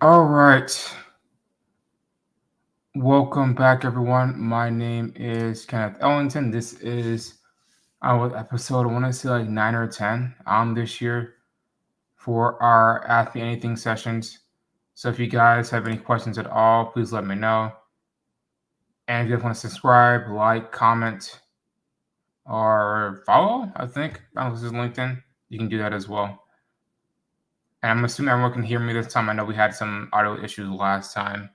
All right. Welcome back, everyone. My name is Kenneth Ellington. This is our episode, I want to say like 9 or 10 this year for our Ask Me Anything sessions. So if you guys have any questions at all, please let me know. And if you guys want to subscribe, like, comment, or follow, I think, this is LinkedIn, you can do that as well. And I'm assuming everyone can hear me this time. I know we had some audio issues last time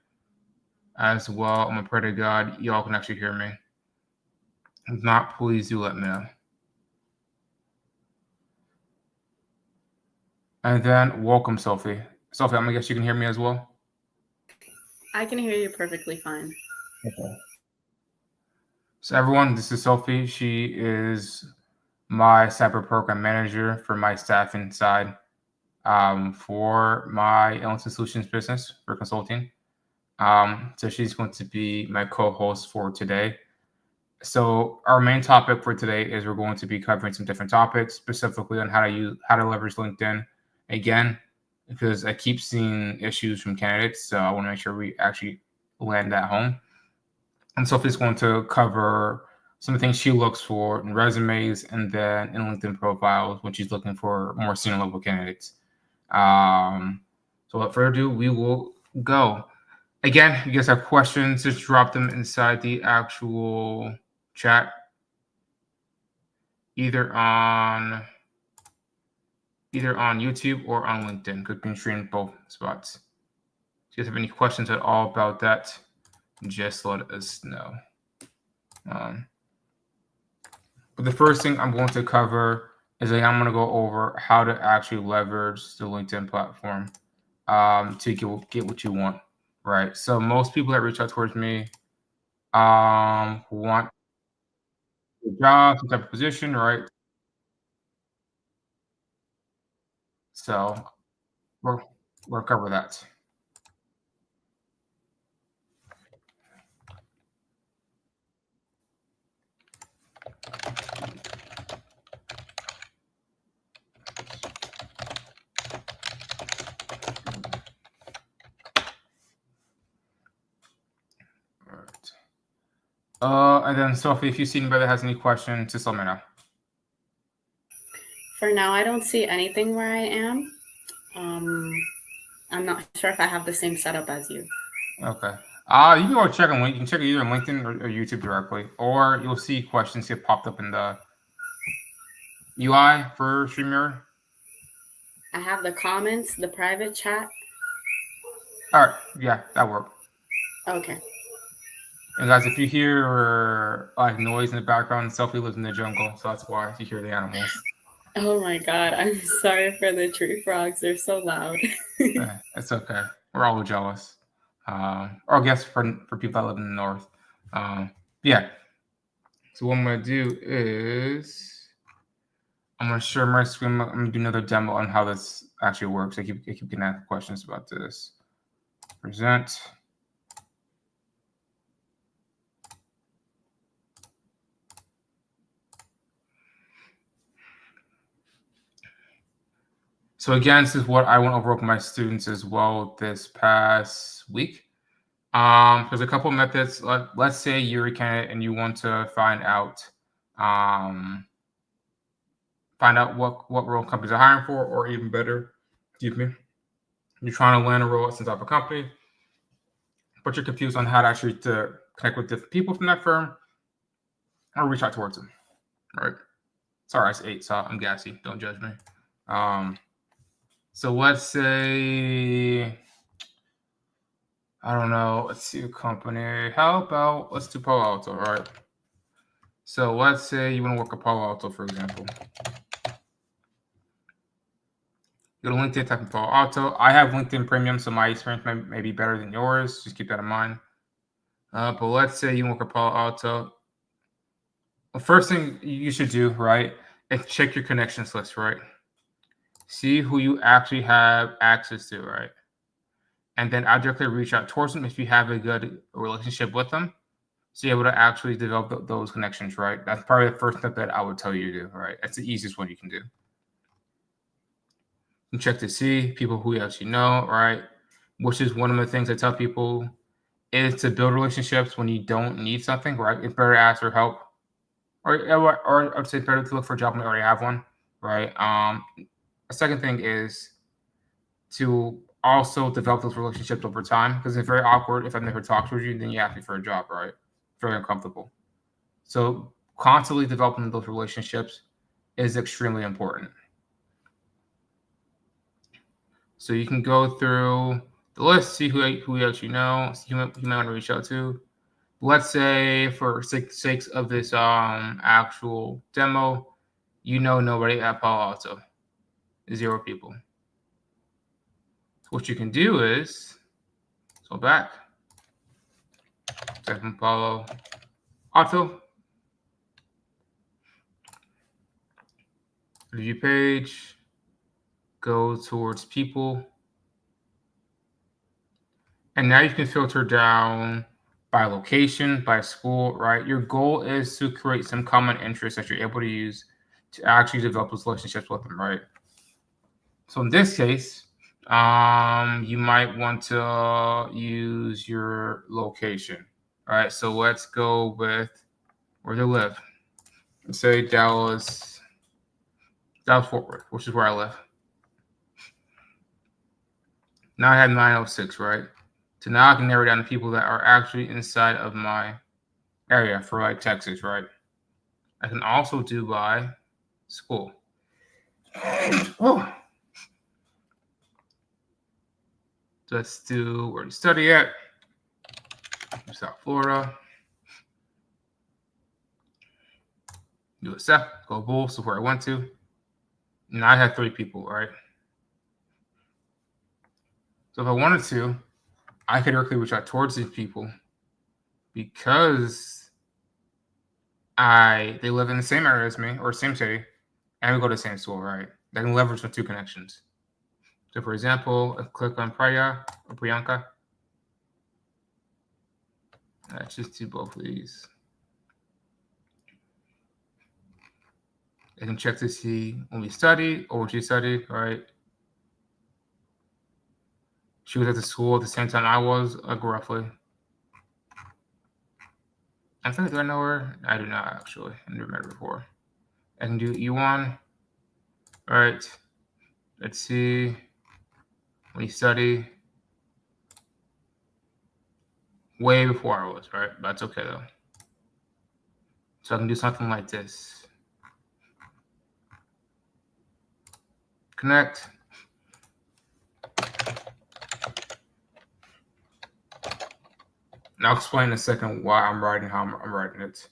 as well. I'm gonna pray to God y'all can actually hear me. If not, please do let me know. And then welcome, Sophie. Sophie, I'm gonna guess you can hear me as well. I can hear you perfectly fine. Okay. So everyone, this is Sophie. She is my cyber program manager for my staffing side for my Ellington Solutions business for consulting. So she's going to be my co-host for today. So our main topic for today is we're going to be covering some different topics, specifically on how to leverage LinkedIn. Again, because I keep seeing issues from candidates, so I want to make sure we actually land that home. And Sophie's going to cover some of the things she looks for in resumes and then in LinkedIn profiles when she's looking for more senior level candidates. So without further ado, we will go. Again, if you guys have questions, just drop them inside the actual chat, either on YouTube or on LinkedIn. Could be streamed both spots. If you guys have any questions at all about that, just let us know. But the first thing I'm going to cover is I'm going to go over how to actually leverage the LinkedIn platform to get what you want, right? So most people that reach out towards me want a job, some type of position, right? So we'll cover that. And then Sophie, if you see anybody that has any questions, just let me know. For now, I don't see anything where I am. I'm not sure if I have the same setup as you. Okay. You can go check on you can check either on LinkedIn or YouTube directly, or you'll see questions get popped up in the UI for StreamYard. I have the comments, the private chat. All right, yeah, that worked. Okay. And guys, if you hear like noise in the background, Sophie lives in the jungle, so that's why if you hear the animals. Oh my god, I'm sorry for the tree frogs. They're so loud. It's okay. We're all jealous. Or I guess for people that live in the north. Yeah. So what I'm gonna do is I'm gonna share my screen. I'm gonna do another demo on how this actually works. I keep getting asked questions about this. Present. So again, this is what I went over with my students as well this past week. There's a couple methods. Let's say you're a candidate and you want to find out what role companies are hiring for, or even better, excuse me, you're trying to land a role at some type of company, but you're confused on how to actually to connect with different people from that firm or reach out towards them. Right? Sorry, I ate, so I'm gassy. Don't judge me. So let's say, I don't know, let's see a company. How about let's do Palo Alto, all right? So let's say you want to work at Palo Alto, for example. Go to LinkedIn, type in Palo Alto. I have LinkedIn Premium, so my experience may be better than yours. Just keep that in mind. But let's say you work at Palo Alto. The first thing you should do, right, is check your connections list, right? See who you actually have access to, right? And then I'll directly reach out towards them if you have a good relationship with them. So you're able to actually develop those connections, right? That's probably the first step that I would tell you to do, right? That's the easiest one you can do. You check to see people who you actually know, right? which is one of the things I tell people is to build relationships when you don't need something, right? It's better to ask for help, or I'd say better to look for a job when you already have one, right? A second thing is to also develop those relationships over time, because it's very awkward if I've never talked with you, then you ask me for a job, right? Very uncomfortable. So constantly developing those relationships is extremely important. So you can go through the list, see who you actually know, see who you might want to reach out to. Let's say, for sakes of this actual demo, you know nobody at Palo Alto, 0 people. So what you can do is go back, type in Palo Alto, review page, go towards people, and now you can filter down by location, by school, right? Your goal is to create some common interests that you're able to use to actually develop those relationships with them, right? So in this case, you might want to use your location. All right, so let's go with where they live. Let's say Dallas, Fort Worth, which is where I live. Now I have 906, right? So now I can narrow down the people that are actually inside of my area for like Texas, right? I can also do by school. Oh. So let's do where to study at. South Florida. USF, go Bulls, so where I went to. Now I have 3 people, right? So if I wanted to, I could directly reach out towards these people because they live in the same area as me or same city, and we go to the same school, right? They can leverage my 2 connections. So for example, I click on Priya or Priyanka. Let's just do both of these. I can check to see when we studied or when she studied, right? She was at the school at the same time I was, roughly. I think, do I know her? I do not, actually. I never met her before. I can do E1. All right. Let's see. When you study, way before I was, right? But that's okay, though. So I can do something like this. Connect. And I'll explain in a second why I'm writing how I'm writing it.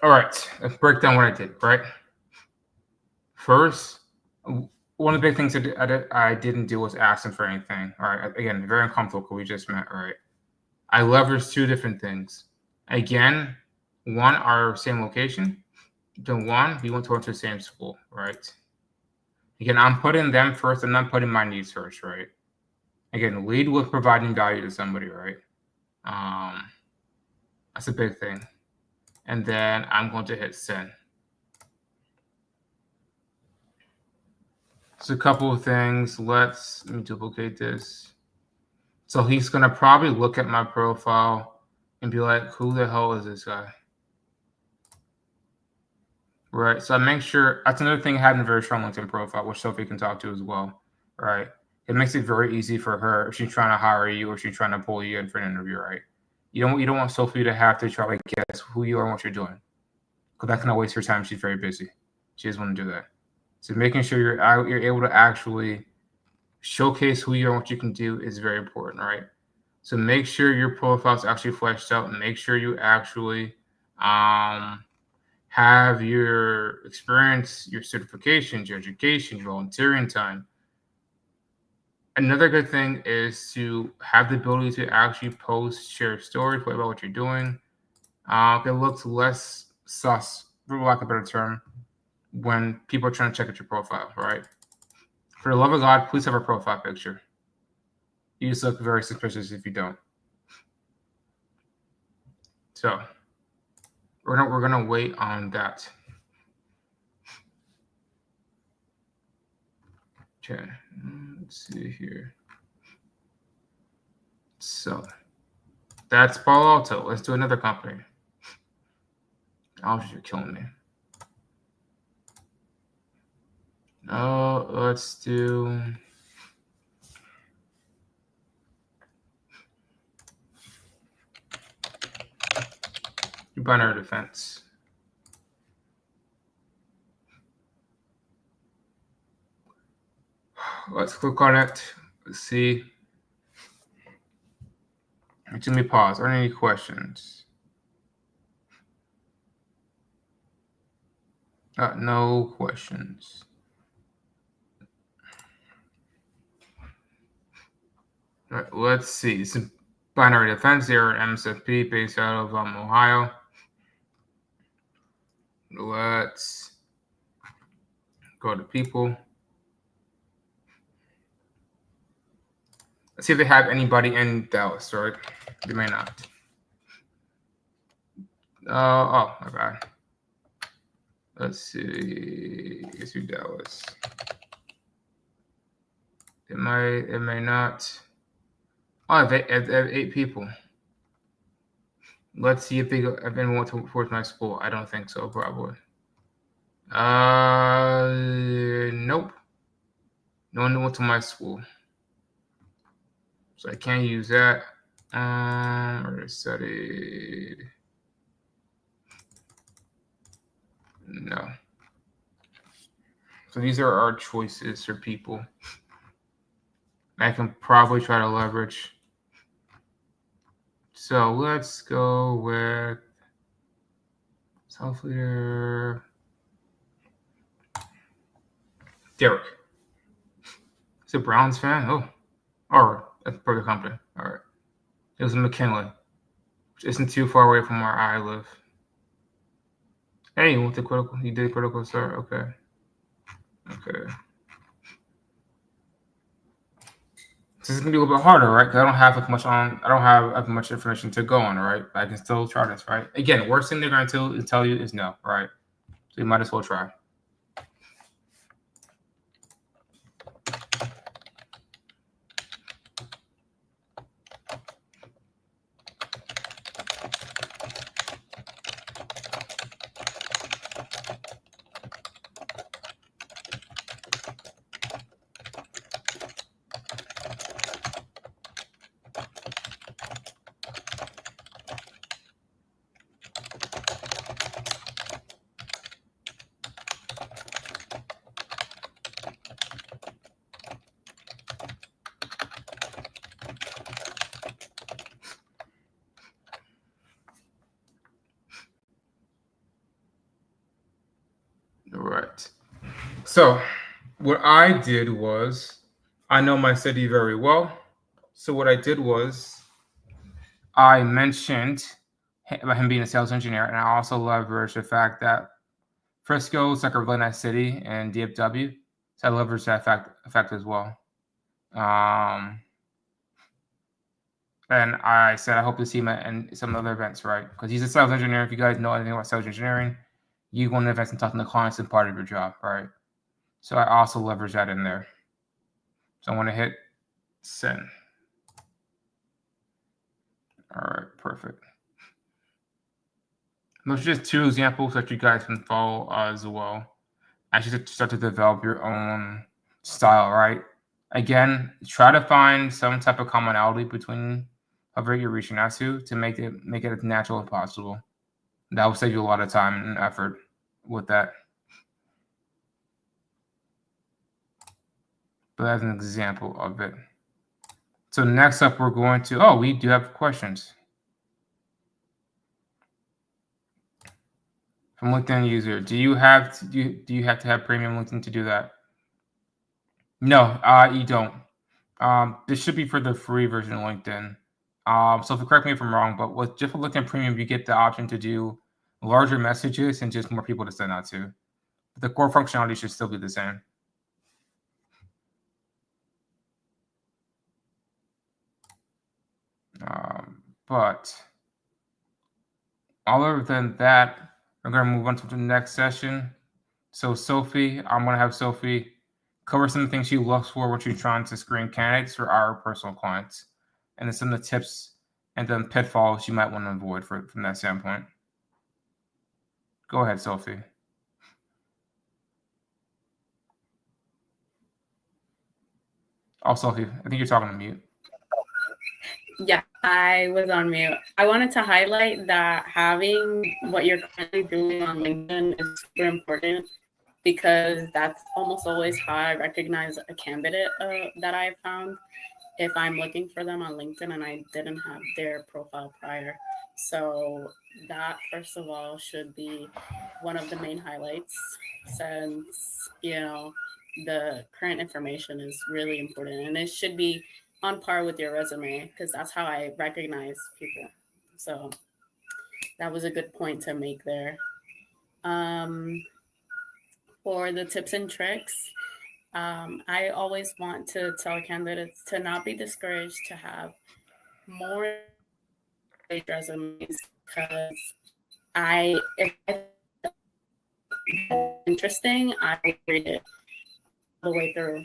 All right, let's break down what I did, right? First, one of the big things I didn't do was ask them for anything. All right, again, very uncomfortable because we just met, right? I leveraged 2 different things. Again, one, our same location. Then one, we went towards the same school, right? Again, I'm putting them first and I'm putting my needs first, right? Again, lead with providing value to somebody, right? That's a big thing. And then I'm going to hit send. So a couple of things. Let me duplicate this. So he's going to probably look at my profile and be like, who the hell is this guy? Right. So I make sure that's another thing, having a very strong LinkedIn profile, which Sophie can talk to as well. Right. It makes it very easy for her if she's trying to hire you or she's trying to pull you in for an interview, right? You don't want Sophie to have to try to guess who you are and what you're doing, because that can waste her time. She's very busy. She doesn't want to do that. So making sure you're able to actually showcase who you are and what you can do is very important, right? So make sure your profile is actually fleshed out, and make sure you actually have your experience, your certifications, your education, your volunteering time. Another good thing is to have the ability to actually post, share stories about what you're doing. It looks less sus, for lack of a better term, when people are trying to check out your profile, right? For the love of God, please have a profile picture. You just look very suspicious if you don't. So we're gonna wait on that. Okay, let's see here. So that's Palo Alto. Let's do another company. Oh, you're killing me. Oh, let's do. Binary defense. Let's click on it. Let's see. Let me pause. Are there any questions? No questions. All right, let's see. It's a binary defense here, MSFP, based out of Ohio. Let's go to people. Let's see if they have anybody in Dallas, right? They may not. Oh, my bad. Let's see. Let's do Dallas. It may not. Oh, they have 8 people. Let's see if anyone went towards my school. I don't think so, probably. Nope. No one went to my school. So I can't use that. Or studied. No. So these are our choices for people. I can probably try to leverage. So let's go with self leader. Derek. He's a Browns fan. Oh, all right. That's a perfect company. All right. It was in McKinley, which isn't too far away from where I live. Hey, you went to critical. You did critical start. Okay. Okay. So this is gonna be a little bit harder, right? Because I don't have as much on. I don't have as much information to go on, right? But I can still try this, right? Again, worst thing they're going to tell you is no, right? So you might as well try. All right. So what I did was, I know my city very well. So what I did was, I mentioned about him being a sales engineer, and I also leveraged the fact that Frisco is like a really nice city, and DFW. So I leveraged that fact as well. And I said I hope to see him at some other events, right? Because he's a sales engineer. If you guys know anything about sales engineering, you go to events and talking to clients is part of your job, right? So I also leverage that in there. So I want to hit send. All right, perfect. Those are just 2 examples that you guys can follow as well. Actually, start to develop your own style, right? Again, try to find some type of commonality between whoever you're reaching out to make it as natural as possible. That will save you a lot of time and effort with that. So that's an example of it. So next up, we're going to, oh, we do have questions from LinkedIn user. Do you have to have premium LinkedIn to do that? No, you don't. This should be for the free version of LinkedIn. So if you correct me if I'm wrong, but with just with LinkedIn Premium, you get the option to do larger messages and just more people to send out to. But the core functionality should still be the same. But other than that, we're going to move on to the next session. So Sophie, I'm going to have Sophie cover some of the things she looks for when she's trying to screen candidates for our personal clients, and then some of the tips and then pitfalls you might want to avoid from that standpoint. Go ahead, Sophie. Oh, Sophie, I think you're talking on mute. Yeah, I was on mute. I wanted to highlight that having what you're currently doing on LinkedIn is super important, because that's almost always how I recognize a candidate that I found if I'm looking for them on LinkedIn and I didn't have their profile prior. So that, first of all, should be one of the main highlights, since, the current information is really important, and it should be on par with your resume, because that's how I recognize people. So that was a good point to make there. For the tips and tricks, I always want to tell candidates to not be discouraged to have more resumes, because if interesting, I read it all the way through.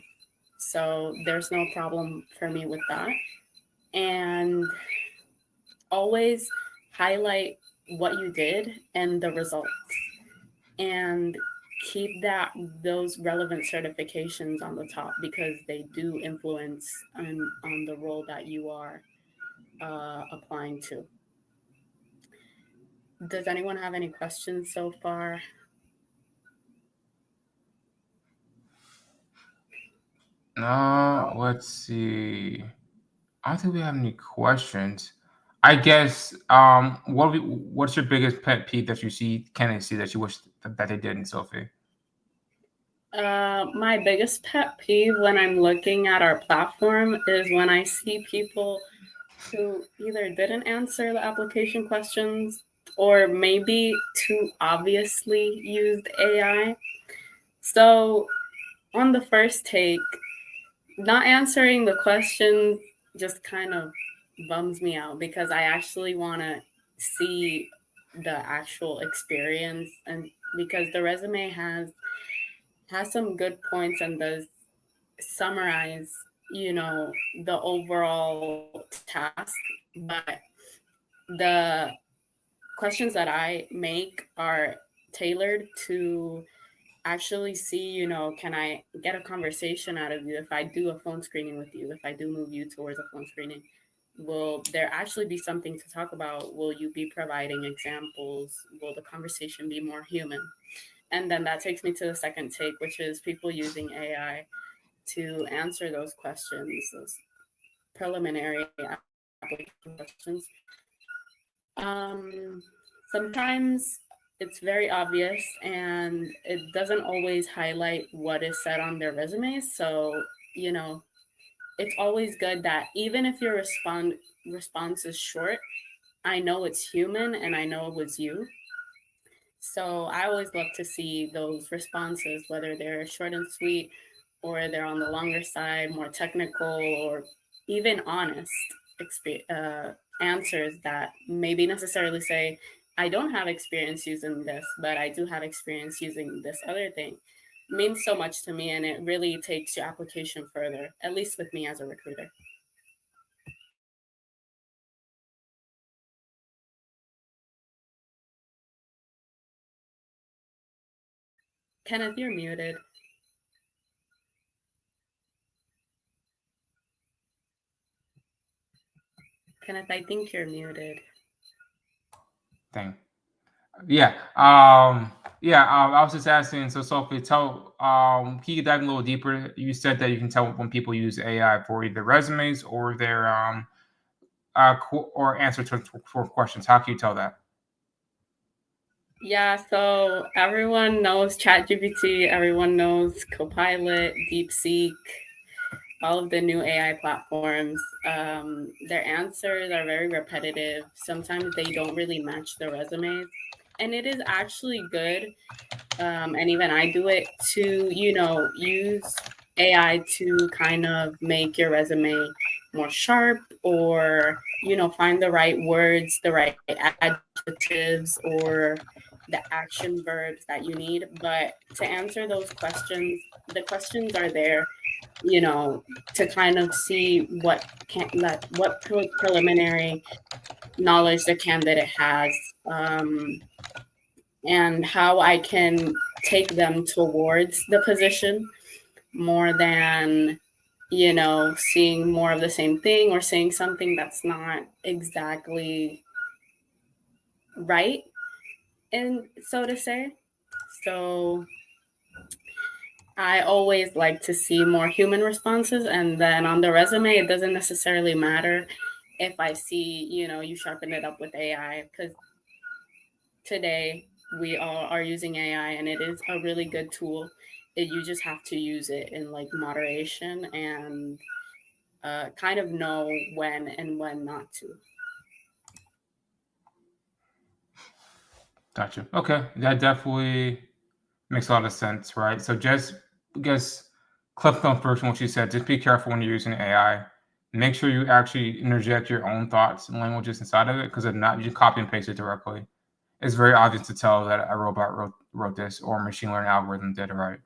So there's no problem for me with that. And always highlight what you did and the results. And keep those relevant certifications on the top, because they do influence on the role that you are applying to. Does anyone have any questions so far? No, let's see. I don't think we have any questions. I guess what's your biggest pet peeve that you see candidates see that you wish that they didn't, Sophie? My biggest pet peeve when I'm looking at our platform is when I see people who either didn't answer the application questions, or maybe too obviously used AI. So, on the first take, not answering the question just kind of bums me out, because I actually want to see the actual experience, and because the resume has some good points and does summarize, the overall task, but the questions that I make are tailored to actually see, can I get a conversation out of you if I do a phone screening with you, if I do move you towards a phone screening? Will there actually be something to talk about? Will you be providing examples? Will the conversation be more human? And then that takes me to the second take, which is people using AI to answer those questions, those preliminary application questions. Sometimes it's very obvious and it doesn't always highlight what is said on their resume. So, it's always good that even if your response is short, I know it's human and I know it was you. So I always love to see those responses, whether they're short and sweet, or they're on the longer side, more technical, or even honest answers that maybe necessarily say, I don't have experience using this, but I do have experience using this other thing. It means so much to me, and it really takes your application further, at least with me as a recruiter. Kenneth, you're muted. Kenneth, I think you're muted. Thing. Yeah. I was just asking. So, Sophie, can you dive a little deeper? You said that you can tell when people use AI for either resumes or their or answer for questions. How can you tell that? Yeah, so everyone knows ChatGPT, everyone knows Copilot, DeepSeek, all of the new AI platforms. Their answers are very repetitive. Sometimes they don't really match the resumes. And it is actually good, and even I do it to, use AI to kind of make your resume more sharp or, find the right words, the right adjectives, or the action verbs that you need. But to answer those questions, the questions are there, to kind of see what preliminary knowledge the candidate has, and how I can take them towards the position more than, seeing more of the same thing or saying something that's not exactly right, and so to say. So I always like to see more human responses, and then on the resume, it doesn't necessarily matter if I see, you sharpen it up with AI, because today we all are using AI and it is a really good tool. You just have to use it in like moderation and kind of know when and when not to. Gotcha. Okay, that definitely makes a lot of sense, right? So just because clip on first on what you said, just be careful when you're using AI. Make sure you actually interject your own thoughts and languages inside of it, because if not, you just copy and paste it directly. It's very obvious to tell that a robot wrote this or a machine learning algorithm did it, right?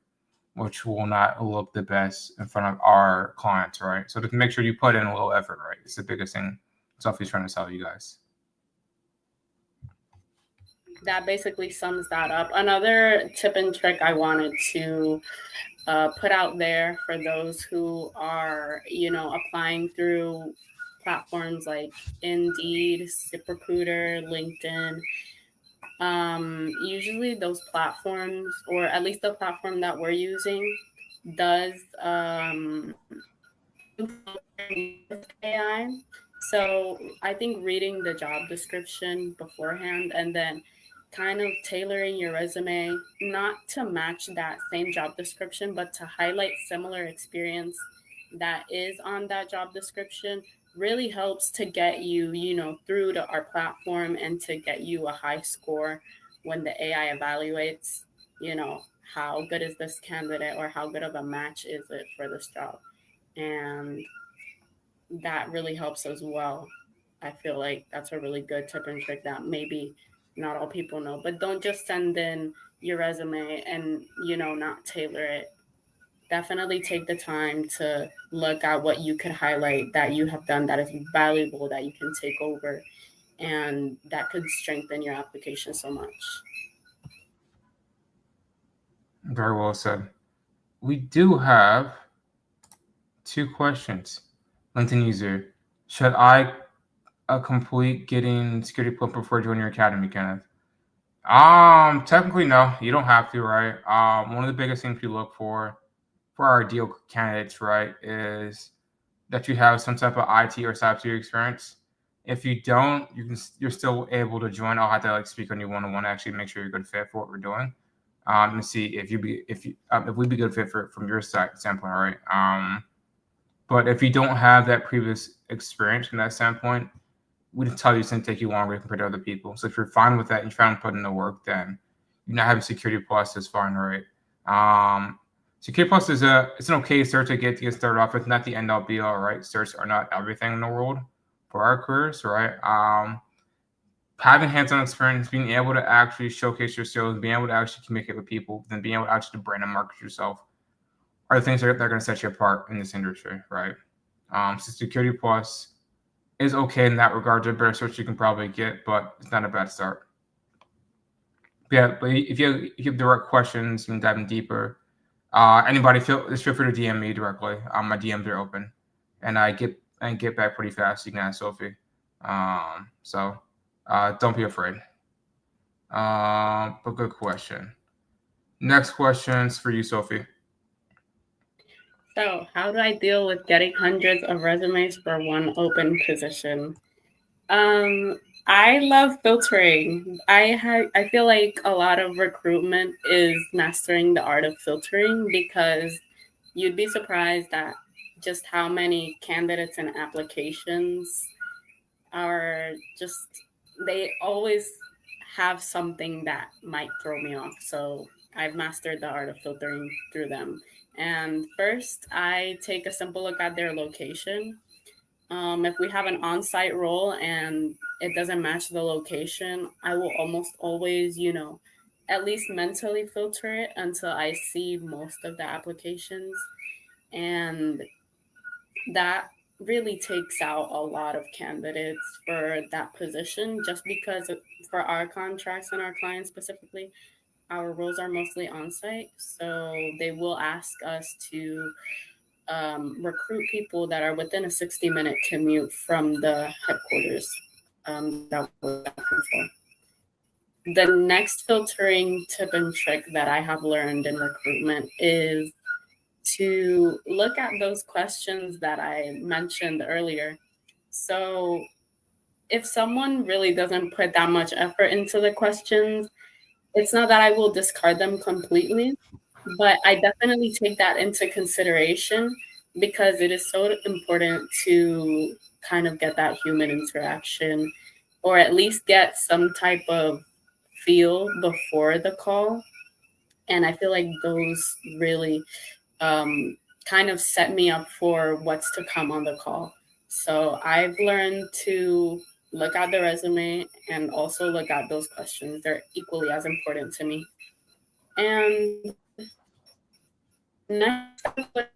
Which will not look the best in front of our clients, right? So just make sure you put in a little effort, right? It's the biggest thing Sophie's trying to tell you guys. That basically sums that up. Another tip and trick I wanted to put out there for those who are, applying through platforms like Indeed, ZipRecruiter, LinkedIn. Usually those platforms, or at least the platform that we're using, does with AI. So I think reading the job description beforehand and then kind of tailoring your resume, not to match that same job description, but to highlight similar experience that is on that job description, really helps to get you, through to our platform and to get you a high score when the AI evaluates, how good is this candidate or how good of a match is it for this job. And that really helps as well. I feel like that's a really good tip and trick that maybe not all people know. But don't just send in your resume and, not tailor it. Definitely take the time to look at what you could highlight that you have done that is valuable that you can take over, and that could strengthen your application so much. Very well said. We do have two questions. LinkedIn user, should I complete getting security plump before joining your academy, Kenneth? Technically, no, you don't have to, right? One of the biggest things we look for our ideal candidates, right, is that you have some type of IT or cybersecurity experience. If you don't, you're still able to join. I'll have to like speak on you one on one, actually make sure you're a good fit for what we're doing. And see if we'd be good fit for from your side standpoint, right? But if you don't have that previous experience from that standpoint, we just tell you it's going to take you longer compared to other people. So if you're fine with that and you're fine with putting in the work, then you're not having Security Plus is fine, right? Security Plus is it's an okay cert to get started off with, not the end all be all, right? Certs are not everything in the world for our careers, right? Having hands-on experience, being able to actually showcase your skills, being able to actually communicate with people, then being able to actually brand and market yourself are the things that are going to set you apart in this industry, right? So Security Plus is okay in that regard. There's better search you can probably get, but it's not a bad start. Yeah, but if you have direct questions, you can dive in deeper. Anybody just feel free to DM me directly. My DMs are open, and I get back pretty fast. You can ask Sophie. So don't be afraid. But good question. Next question's for you, Sophie. So, how do I deal with getting hundreds of resumes for one open position? I love filtering. I feel like a lot of recruitment is mastering the art of filtering, because you'd be surprised at just how many candidates and applications are just, they always have something that might throw me off. So I've mastered the art of filtering through them. And first, I take a simple look at their location. If we have an on-site role and it doesn't match the location, I will almost always, at least mentally filter it until I see most of the applications. And that really takes out a lot of candidates for that position, just because for our contracts and our clients specifically, our roles are mostly on-site. So they will ask us to recruit people that are within a 60-minute commute from the headquarters that we're looking for. The next filtering tip and trick that I have learned in recruitment is to look at those questions that I mentioned earlier. So if someone really doesn't put that much effort into the questions, it's not that I will discard them completely, but I definitely take that into consideration, because it is so important to kind of get that human interaction, or at least get some type of feel before the call. And I feel like those really kind of set me up for what's to come on the call. So I've learned to look at the resume and also look at those questions. They're equally as important to me. And next up would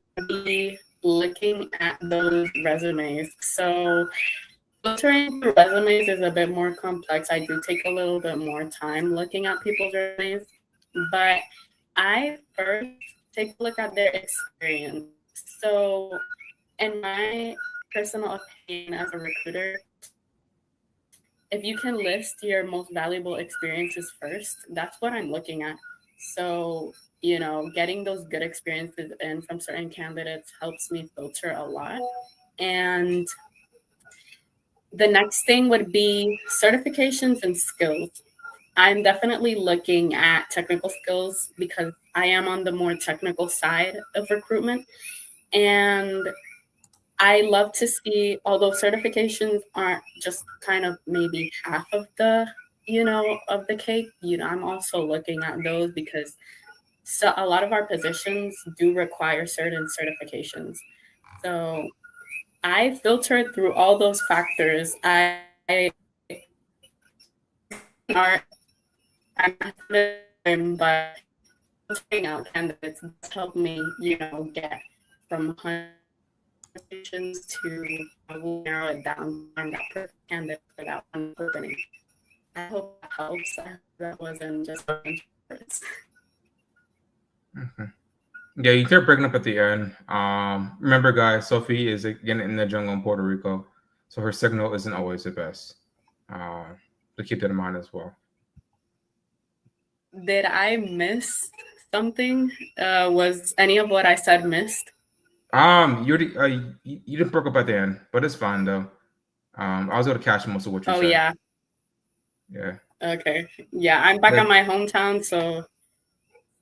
be looking at those resumes. So filtering through resumes is a bit more complex. I do take a little bit more time looking at people's resumes, but I first take a look at their experience. So, in my personal opinion as a recruiter, if you can list your most valuable experiences first, that's what I'm looking at. So, getting those good experiences in from certain candidates helps me filter a lot. And the next thing would be certifications and skills. I'm definitely looking at technical skills because I am on the more technical side of recruitment. And I love to see, although certifications aren't just kind of maybe half of of the cake, I'm also looking at those, because a lot of our positions do require certain certifications. So I filtered through all those factors. Art, I'm not the time, but filtering out candidates does help me, get from conversations to, I will narrow it down on that perfect candidate for that one opening. I hope that helps. I hope that wasn't just words. Okay. Yeah, you kept breaking up at the end. Remember, guys, Sophie is again in the jungle in Puerto Rico, so her signal isn't always the best. To keep that in mind as well. Did I miss something? Was any of what I said missed? You didn't break up at the end, but it's fine though. I was able to catch most of what you Oh, said. yeah. Yeah. Okay. Yeah, I'm back in my hometown, so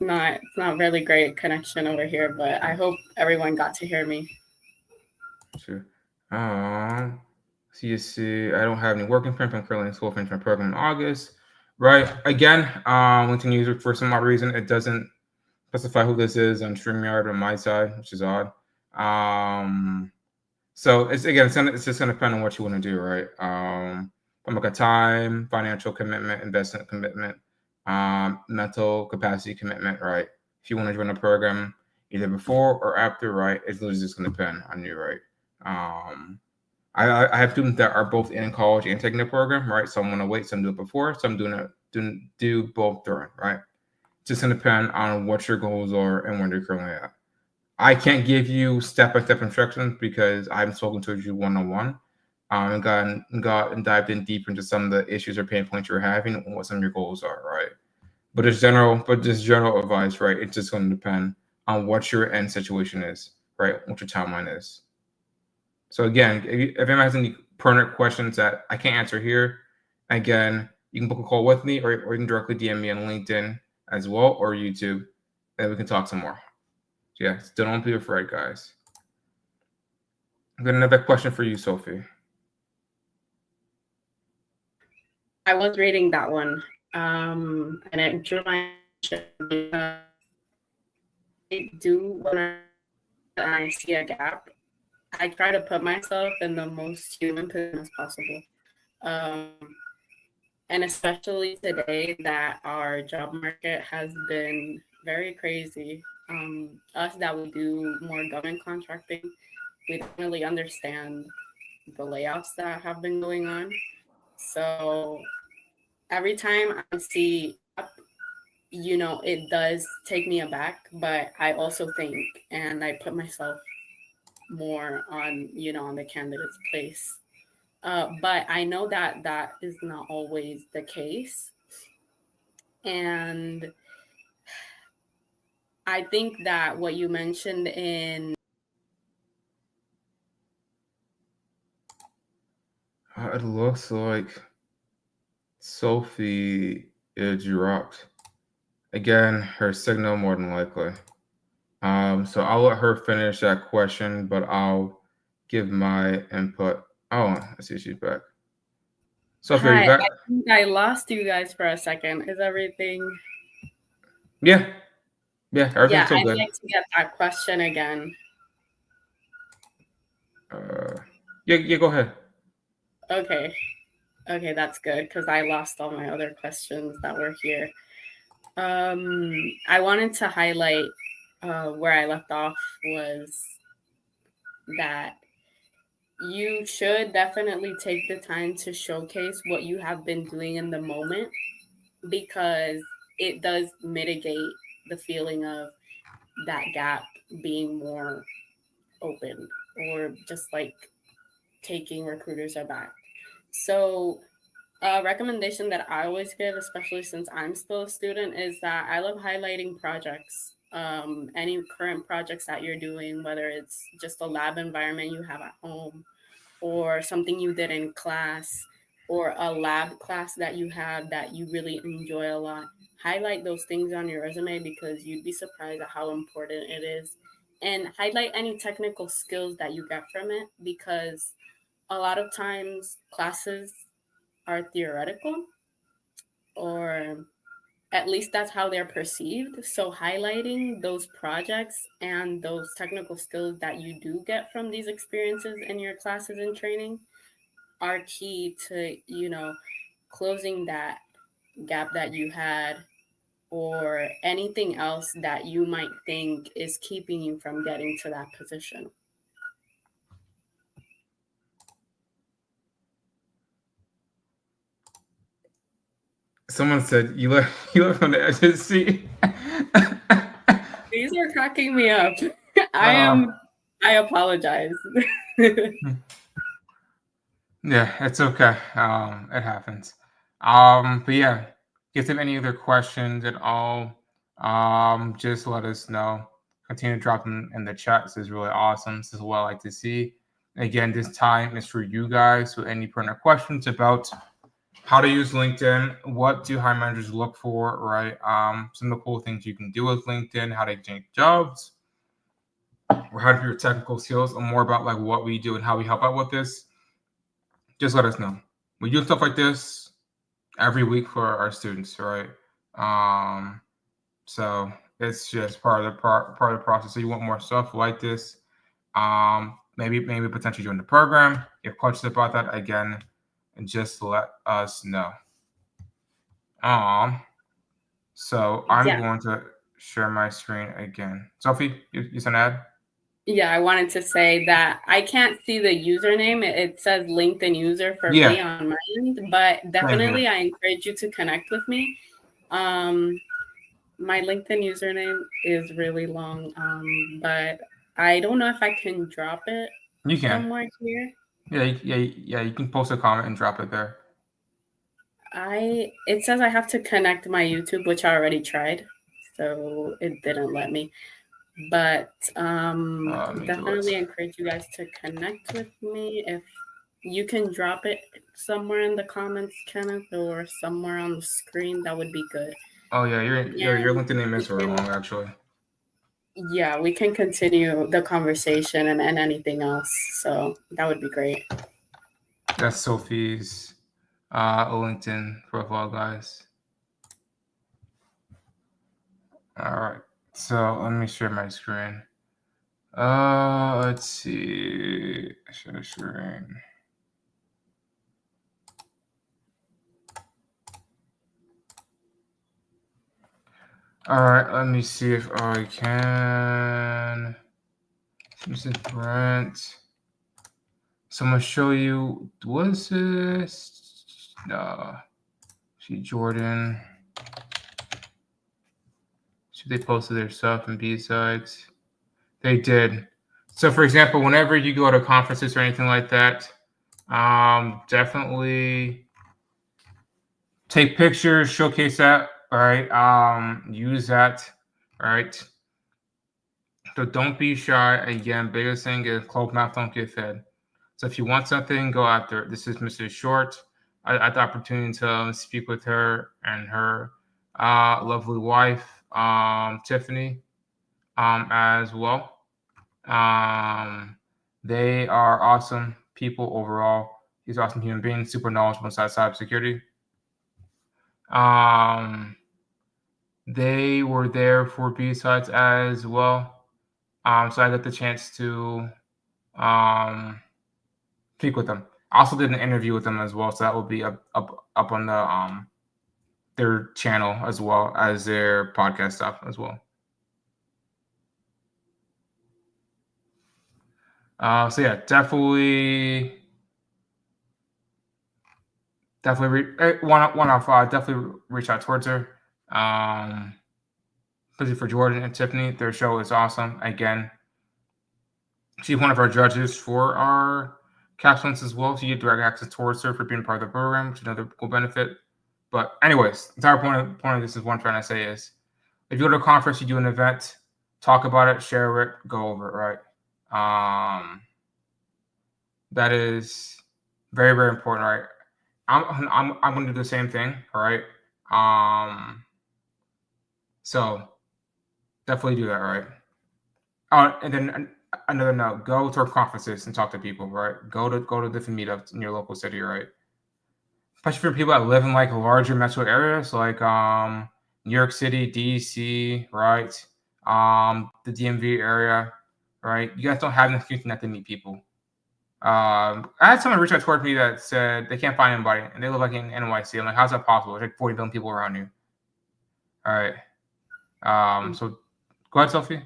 it's not really great connection over here, but I hope everyone got to hear me. Sure. CSC, I don't have any work experience. I'm currently in school finishing my program in August. Right. Again, LinkedIn user, for some odd reason, it doesn't specify who this is on StreamYard on my side, which is odd. So it's just gonna depend on what you want to do, right? From like a time, financial commitment, investment commitment, mental capacity commitment, right? If you want to join a program either before or after, right? It's literally just gonna depend on you, right? I have students that are both in college and taking the program, right? Some want to wait, some do it before, some do both during, right? Just gonna depend on what your goals are and where you're currently at. I can't give you step-by-step instructions because I'm talking to you one-on-one. and got and dived in deeper into some of the issues or pain points you're having and what some of your goals are, right? But just general advice, right? It's just going to depend on what your end situation is, right? What your timeline is. So again, if anyone has any pertinent questions that I can't answer here, again, you can book a call with me, or you can directly DM me on LinkedIn as well, or YouTube, and we can talk some more. So yeah, don't be afraid, guys. I've got another question for you, Sophie. I was reading that one, and it drew my attention. I do when I see a gap, I try to put myself in the most human position as possible. And especially today that our job market has been very crazy. Us that we do more government contracting, we don't really understand the layoffs that have been going on. So every time I see, it does take me aback, but I also think and I put myself more on, on the candidate's place. But I know that that is not always the case. And I think that what you mentioned in it looks like Sophie dropped. Again, her signal more than likely. So I'll let her finish that question, but I'll give my input. Oh, I see she's back. Sophie, are you back? I think I lost you guys for a second. Is everything? Yeah, everything's still I'd good. like to get that question again. Yeah, go ahead. Okay, that's good because I lost all my other questions that were here. I wanted to highlight where I left off was that you should definitely take the time to showcase what you have been doing in the moment, because it does mitigate the feeling of that gap being more open, or just like taking recruiters aback. So a recommendation that I always give, especially since I'm still a student, is that I love highlighting projects. Any current projects that you're doing, whether it's just a lab environment you have at home, or something you did in class, or a lab class that you have that you really enjoy a lot. Highlight those things on your resume because you'd be surprised at how important it is. And highlight any technical skills that you get from it, because a lot of times classes are theoretical, or at least that's how they're perceived. So highlighting those projects and those technical skills that you do get from these experiences in your classes and training are key to, closing that gap that you had, or anything else that you might think is keeping you from getting to that position. Someone said you left on the edge of the seat. These are cracking me up. I apologize. Yeah, it's okay. It happens. But yeah, if you have any other questions at all, just let us know. Continue to drop them in the chat. This is really awesome. This is what I like to see. Again, this time is for you guys. So any pertinent questions about how to use LinkedIn, what do hiring managers look for, right? Some of the cool things you can do with LinkedIn, how to change jobs, or how to do your technical skills, and more about like what we do and how we help out with this. Just let us know. We do stuff like this every week for our students, right? So it's just part of the process. So you want more stuff like this, maybe potentially join the program. If you have questions about that, again, just let us know. So I'm going to share my screen again. Sophie, you sent an ad? Yeah, I wanted to say that I can't see the username. It says LinkedIn user for me on my end, but definitely I encourage you to connect with me. My LinkedIn username is really long, but I don't know if I can drop it You can. somewhere here. Yeah, you can post a comment and drop it there. It says I have to connect my YouTube, which I already tried, so it didn't let me. But definitely encourage you guys to connect with me. If you can drop it somewhere in the comments, Kenneth, or somewhere on the screen, that would be good. Oh yeah, your LinkedIn name is very can, long actually. yeah, we can continue the conversation and anything else. So that would be great. That's Sophie's LinkedIn profile, guys. All right, so let me share my screen. Let's see. Share screen. All right, let me see if I can. This is Brent. So I'm gonna show you. What is this? See Jordan. See, they posted their stuff and B-sides. They did. So, for example, whenever you go to conferences or anything like that, definitely take pictures, showcase that. All right. Use that. All right. So don't be shy. Again, biggest thing is closed mouth don't get fed. So if you want something, go after it. This is Mrs. Short. I had the opportunity to speak with her and her lovely wife, Tiffany, as well. They are awesome people overall. He's an awesome human being, super knowledgeable inside cybersecurity. They were there for B-sides as well. So I got the chance to speak with them. I also did an interview with them as well, so that will be up on the their channel as well as their podcast stuff as well. So yeah, definitely definitely reach out towards her. Especially for Jordan and Tiffany, their show is awesome. Again, she's one of our judges for our capstones as well, so you get direct access towards her for being part of the program, which is another cool benefit. But anyways, the entire point of this is what I'm trying to say is, if you go to a conference, you do an event, talk about it, share it, go over it, right? That is very, very important, right? I'm going to do the same thing, all right? So definitely do that, right? And then another note: go to our conferences and talk to people, right? Go to different meetups in your local city, right? Especially for people that live in like larger metro areas, like New York City, DC, right? The DMV area, right? You guys don't have enough internet to meet people. I had someone reach out toward me that said they can't find anybody, and they live like in NYC. I'm like, how's that possible? There's like 40 million people around you. All right. So go ahead, Sophie.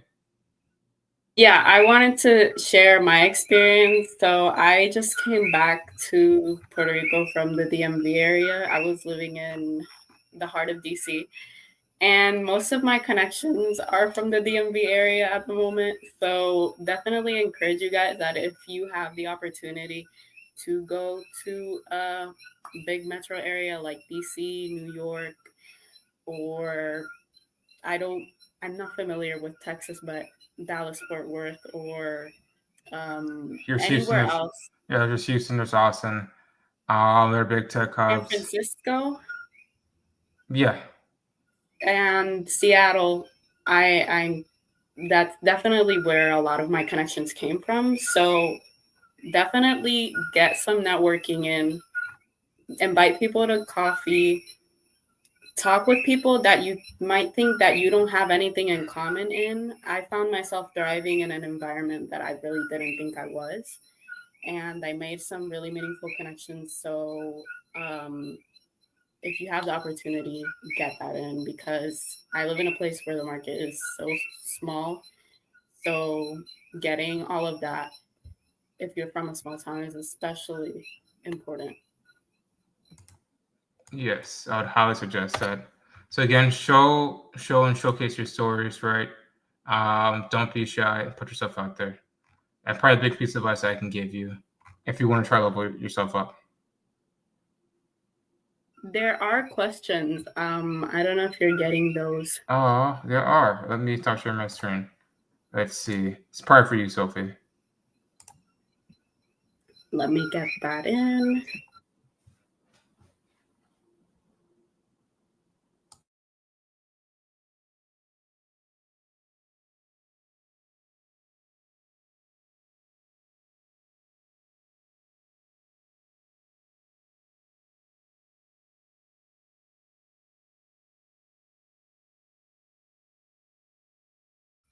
Yeah, I wanted to share my experience. So I just came back to Puerto Rico from the DMV area. I was living in the heart of DC, and most of my connections are from the DMV area at the moment. So definitely encourage you guys that if you have the opportunity to go to a big metro area like DC, New York, or I'm not familiar with Texas, but Dallas, Fort Worth, or anywhere else. Yeah, there's Houston, there's Austin. They're big tech San hubs. Francisco. Yeah. And Seattle. I'm that's definitely where a lot of my connections came from. So definitely get some networking in, invite people to coffee, talk with people that you might think that you don't have anything in common in. I found myself thriving in an environment that I really didn't think I was. And I made some really meaningful connections. So if you have the opportunity, get that in, because I live in a place where the market is so small. So getting all of that, if you're from a small town, is especially important. Yes, I would highly suggest that. So again, show and showcase your stories, right? Don't be shy. Put yourself out there. That's probably the big piece of advice I can give you. if you want to try to level yourself up. There are questions. I don't know if you're getting those. Oh, there are. Let me start sharing my screen. Let's see. It's probably for you, Sophie. Let me get that in.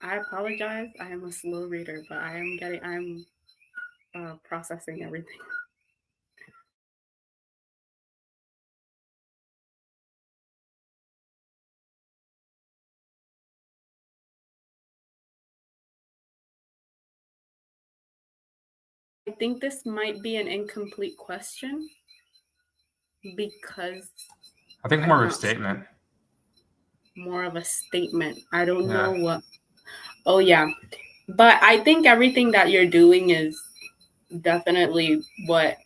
I apologize. I am a slow reader, but I'm processing everything. I think this might be an incomplete question because I think more of a statement. More of a statement. I don't know what. Oh, yeah. But I think everything that you're doing is definitely what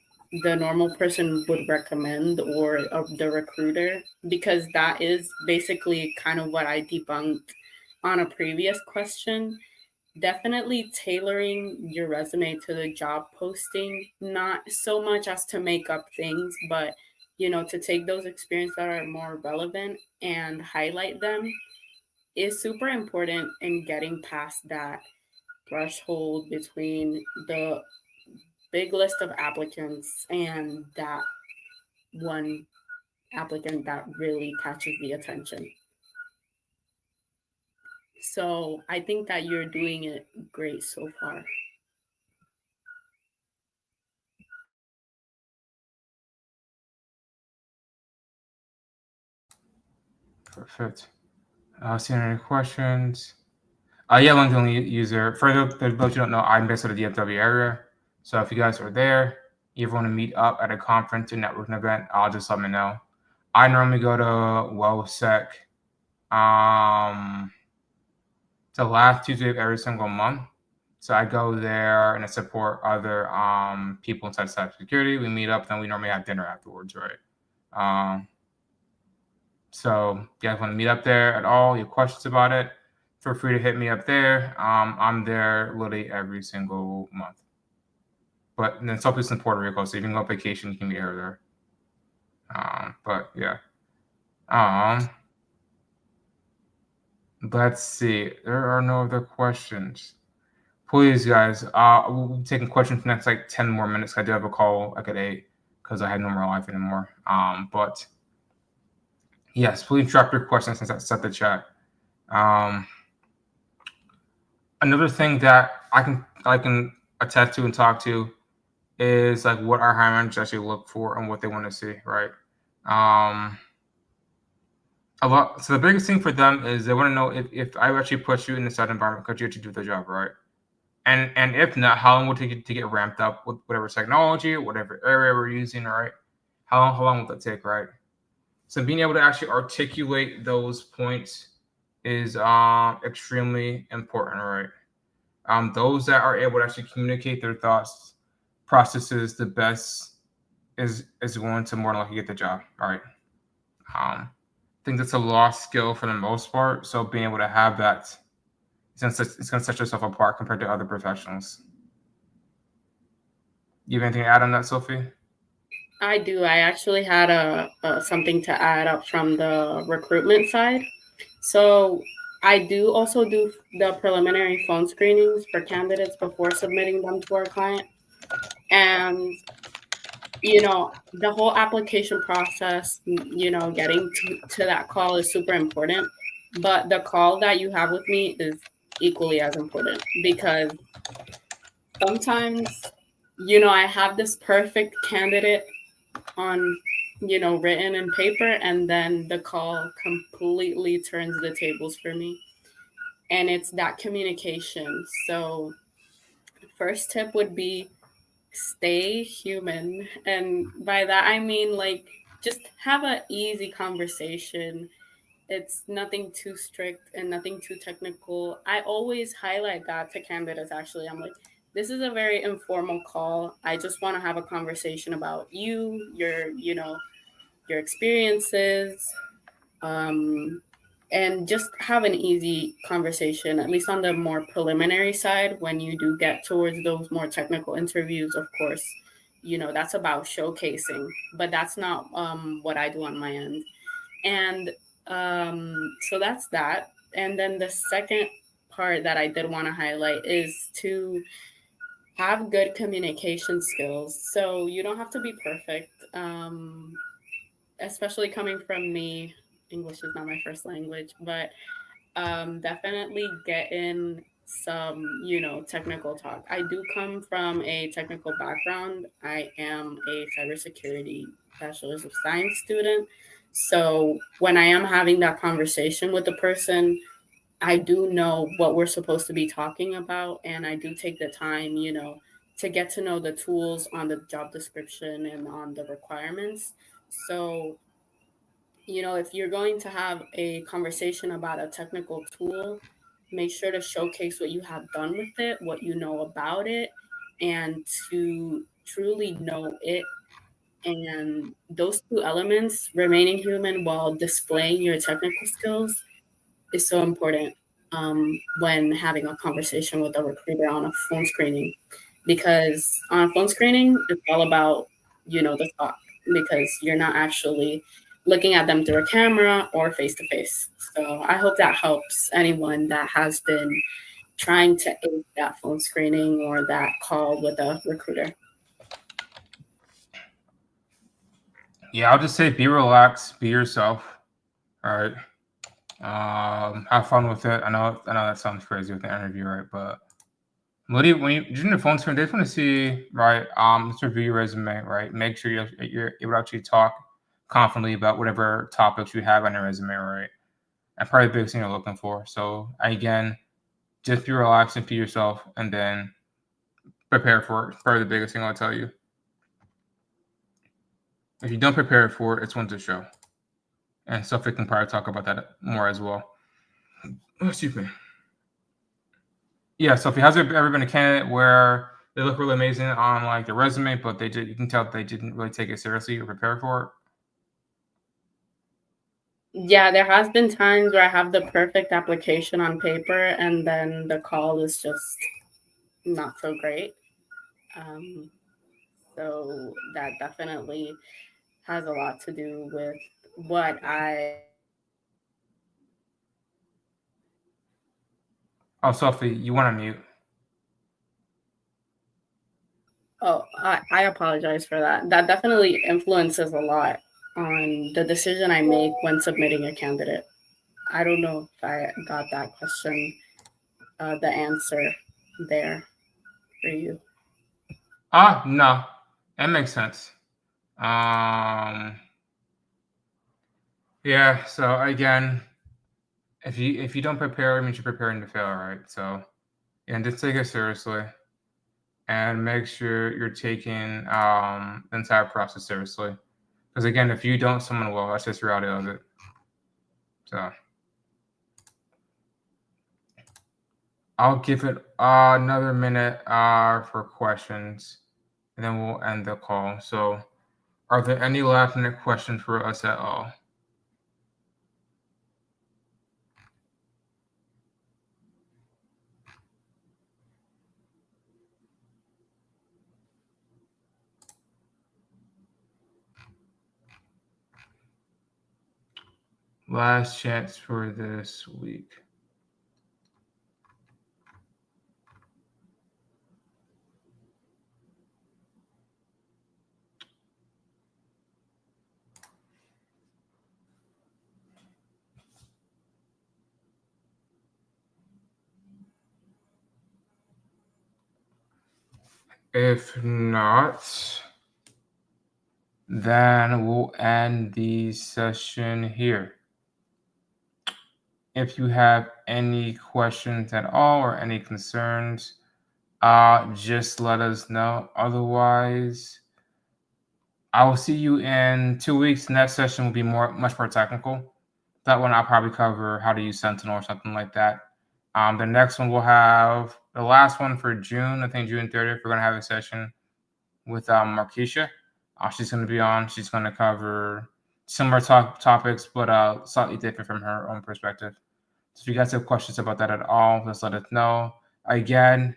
the normal person would recommend, or the recruiter, because that is basically kind of what I debunked on a previous question. Definitely tailoring your resume to the job posting, not so much as to make up things, but to take those experiences that are more relevant and highlight them is super important in getting past that threshold between the big list of applicants and that one applicant that really catches the attention. So I think that you're doing it great so far. Perfect. Seeing any questions? Yeah, Ellington user. For those who don't know, I'm based out of the DFW area. So if you guys are there, you want to meet up at a conference or networking event, I'll just let me know. I normally go to WellSec the last Tuesday of every single month. So I go there and I support other people inside cybersecurity. We meet up, then we normally have dinner afterwards, right? So if you guys want to meet up there at all, you have questions about it, feel free to hit me up there. I'm there literally every single month. But then Sophie's in Puerto Rico, so if you can go on vacation, you can meet her there. But yeah. Let's see. There are no other questions. Please, guys. We'll be taking questions for the next like 10 more minutes. I do have a call like at 8 because I had no more life anymore. But yes, please drop your questions and set the chat. Another thing that I can attest to and talk to is like what our hiring managers actually look for and what they want to see, right? So the biggest thing for them is they want to know if I actually push you in the set environment, could you actually do the job, right? And if not, how long would it take to get ramped up with whatever technology, whatever area we're using, right? How long will that take, right? So being able to actually articulate those points is extremely important, right? Those that are able to actually communicate their thoughts, processes the best is going to more than likely get the job, right? I think that's a lost skill for the most part. So being able to have that, it's going to set yourself apart compared to other professionals. You have anything to add on that, Sophie? I do. I actually had something to add up from the recruitment side. So I do also do the preliminary phone screenings for candidates before submitting them to our client. And, the whole application process, getting to that call is super important. But the call that you have with me is equally as important, because sometimes, I have this perfect candidate on, written in paper, and then the call completely turns the tables for me. And it's that communication. So, first tip would be stay human. And by that, I mean, like, just have an easy conversation. It's nothing too strict and nothing too technical. I always highlight that to candidates, actually. I'm like, this is a very informal call. I just want to have a conversation about you, your experiences, and just have an easy conversation, at least on the more preliminary side. When you do get towards those more technical interviews, of course, that's about showcasing, but that's not what I do on my end. And so that's that. And then the second part that I did want to highlight is to have good communication skills. So you don't have to be perfect, especially coming from me. English is not my first language, but definitely get in some, technical talk. I do come from a technical background. I am a cybersecurity bachelor's of science student. So when I am having that conversation with the person, I do know what we're supposed to be talking about, and I do take the time, to get to know the tools on the job description and on the requirements. So, if you're going to have a conversation about a technical tool, make sure to showcase what you have done with it, what you know about it, and to truly know it. And those two elements, remaining human while displaying your technical skills, is so important when having a conversation with a recruiter on a phone screening, because on a phone screening it's all about the talk, because you're not actually looking at them through a camera or face to face. So I hope that helps anyone that has been trying to ace that phone screening or that call with a recruiter. Yeah, I'll just say be relaxed, be yourself. All right. Have fun with it. I know that sounds crazy with the interview, right? But when you're doing the phone screen, they just want to see, right? Let's review your resume, right? Make sure you're able to actually talk confidently about whatever topics you have on your resume, right? And probably the biggest thing you're looking for. So again, just be relaxed and be yourself, and then prepare for it. It's probably the biggest thing I'll tell you. If you don't prepare for it, it's one to show. And Sophie can probably talk about that more as well. Oh, excuse me. Yeah, Sophie, has there ever been a candidate where they look really amazing on like the resume, but you can tell they didn't really take it seriously or prepare for it? Yeah, there has been times where I have the perfect application on paper and then the call is just not so great. Um, so that definitely has a lot to do with what I. Oh, Sophie, you want to mute? Oh, I apologize for that. That definitely influences a lot on the decision I make when submitting a candidate. I don't know if I got that question, the answer there for you. No, that makes sense. Um, yeah. So again, if you don't prepare, it means you're preparing to fail, right? So, and just take it seriously, and make sure you're taking the entire process seriously. Because again, if you don't, someone will. That's just the reality of it. So I'll give it another minute for questions, and then we'll end the call. So, are there any last minute questions for us at all? Last chance for this week. If not, then we'll end the session here. If you have any questions at all or any concerns, just let us know. Otherwise, I will see you in 2 weeks. Next session will be much more technical. That one I'll probably cover how to use Sentinel or something like that. The next one we'll have the last one for June, I think June 30th, we're going to have a session with Markeisha. She's going to be on. She's going to cover similar topics, but slightly different from her own perspective. So if you guys have questions about that at all, just let us know. Again,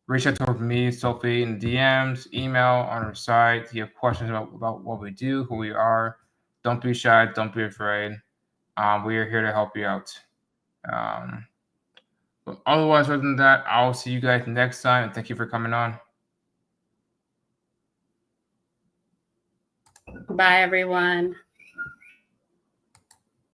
reach out to me, Sophie, in DMs, email, on our site. If you have questions about what we do, who we are, don't be shy. Don't be afraid. We are here to help you out. But otherwise, other than that, I'll see you guys next time. And thank you for coming on. Bye, everyone.